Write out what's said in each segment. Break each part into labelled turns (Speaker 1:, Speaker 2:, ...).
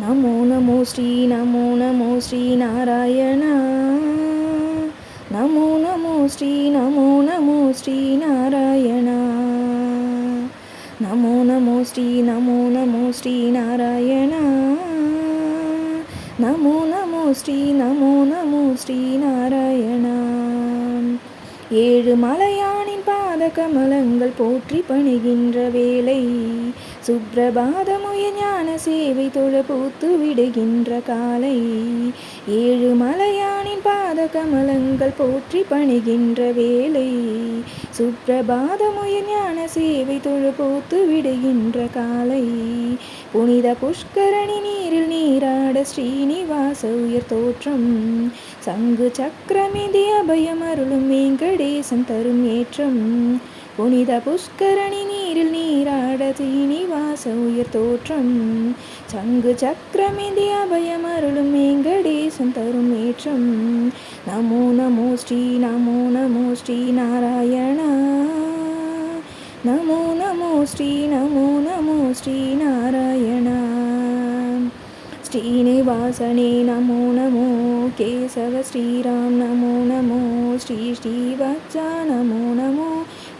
Speaker 1: நமோ நமோ ஸ்ரீ நமோ நமோ ஸ்ரீ நாராயணா. நமோ நமோ ஸ்ரீ நமோ நமோ ஸ்ரீ நாராயணா. நமோ நமோ ஸ்ரீ நமோ நமோ ஸ்ரீ நாராயணா. நமோ நமோ ஸ்ரீ நமோ நமோ ஸ்ரீ நாராயணா. ஏழு மலையானின் பாத கமலங்கள் போற்றி பணிகின்ற வேளை, சுப்ரபாதமுய ஞான சேவை தொழ பூத்து விடுகின்ற காலை. ஏழு மலையானின் பாத கமலங்கள் போற்றி பணிகின்ற வேளை, சுப்ரபாதமுய ஞான சேவை தொழ பூத்து விடுகின்ற காலை. புனித புஷ்கரணி நீரில் நீராட ஸ்ரீனிவாச உயர் தோற்றம், சங்கு சக்கரமிதி அபயம் அருளும் வேங்கடேசன் தரும் ஏற்றம். புனித புஷ்கரணி நீரில் நீராட ஸ்ரீனிவாச உயர் தோற்றம், சங்கு சக்கரமிதி அபயம் அருளும் வேங்கடேசன் தரும் ஏற்றம். நமோ நமோ ஸ்ரீ நமோ நமோ ஸ்ரீ நாராயணா. நமோ நமோ ஸ்ரீ நமோ நமோ ஸ்ரீ நாராயணா. ஸ்ரீனிவாசனே நமோ நமோ, கேசவ ஸ்ரீராம் நமோ நமோ, ஸ்ரீ ஸ்ரீவத்சா நமோ நமோ,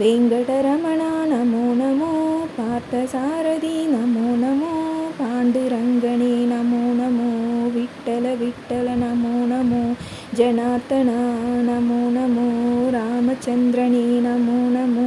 Speaker 1: வெங்கடரமணா நமோ நமோ, பார்த்தசாரதி நமோ நமோ, பாண்டுரங்கனே நமோ நமோ, விட்டல விட்டல நமோ நமோ, ஜனார்த்தனா நமோ நமோ, ராமச்சந்திரனே நமோ நமோ,